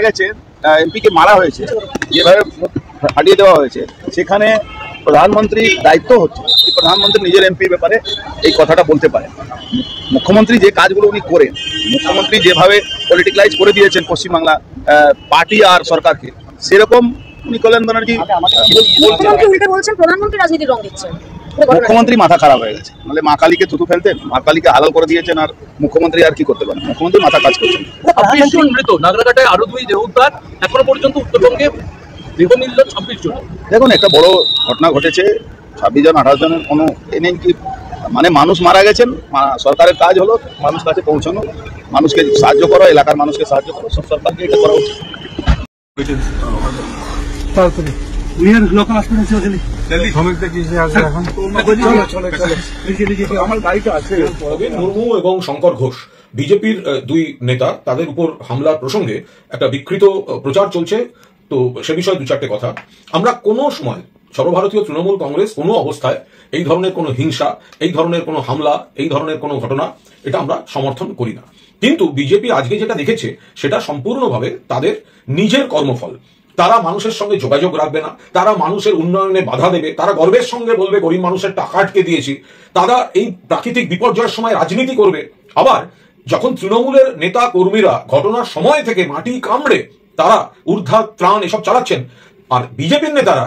গেছে, এমপিকে মারা হয়েছে, যেভাবে হারিয়ে দেওয়া হয়েছে, সেখানে প্রধানমন্ত্রীর দায়িত্ব হচ্ছে প্রধানমন্ত্রী নিজের এমপির ব্যাপারে এই কথাটা বলতে পারে। মুখ্যমন্ত্রী যে কাজগুলো উনি করেন, মুখ্যমন্ত্রী যেভাবে পলিটিক্যালাইজ করে দিয়েছেন পশ্চিমবাংলা পার্টি আর সরকারকে, সেরকম উনি কল্যাণ ব্যানার্জি বলছেন প্রধানমন্ত্রী রাজনীতির রং দিচ্ছেন। মুখ্যমন্ত্রী মাথা খারাপ হয়ে গেছে, নাহলে মা কালীকে থুতু ফেলতেন, মা কালীকে হালাল করে দিয়েছেন, আর মুখ্যমন্ত্রী আর কি করতে পারেন? মুখ্যমন্ত্রী মাথা কাজ করছেন। মৃত নাগরাকাটায় আরো 2 দেহ উদ্ধার, এখনো পর্যন্ত উত্তরবঙ্গে দেহ মিলল 26 জন। দেখুন, একটা বড় ঘটনা ঘটেছে, 26 জন 28 জনের কোনো এ নেই কি, মানে মানুষ মারা গেছেন, সরকারের কাজ হলো মানুষ কাছে পৌঁছানো, মানুষকে সাহায্য করা, এলাকার মানুষকে সাহায্য করা, সব সরকারকে এটা করা উচিত। মুর্মু এবং শঙ্কর ঘোষ বিজেপির 2 নেতা, তাদের উপর হামলার প্রসঙ্গে একটা বিকৃত প্রচার চলছে। তো সে বিষয়ে 2-4টে কথা। আমরা কোনো সময় সর্বভারতীয় তৃণমূল কংগ্রেস কোনো অবস্থায় এই ধরনের কোনো হিংসা, এই ধরনের কোনো হামলা, এই ধরনের কোনো ঘটনা এটা আমরা সমর্থন করি না। কিন্তু বিজেপি আজকে যেটা দেখেছে সেটা সম্পূর্ণভাবে তাদের নিজের কর্মফল। তারা মানুষের সঙ্গে যোগাযোগ রাখবে না, তারা মানুষের উন্নয়নে বাধা দেবে, তারা গর্বের সঙ্গে বলবে গরিব মানুষের টাকা আটকে দিয়েছি, তারা এই প্রাকৃতিক বিপর্যয়ের সময় রাজনীতি করবে। আবার যখন তৃণমূলের নেতা কর্মীরা ঘটনার সময় থেকে মাটি কামড়ে তারা উদ্ধার ত্রাণ এসব চালাচ্ছেন, আর বিজেপির নেতারা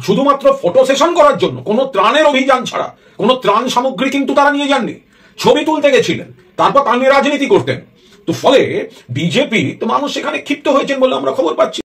শুধুমাত্র ফটো সেশন করার জন্য, কোনো ত্রাণের অভিযান ছাড়া কোনো ত্রাণ সামগ্রী কিন্তু তারা নিয়ে যাননি, ছবি তুলতে গেছিলেন, তারপর তা নিয়ে রাজনীতি করতেন। তো ফলে বিজেপি তো মানুষ সেখানে ক্ষিপ্ত হয়েছেন বলে আমরা খবর পাচ্ছি।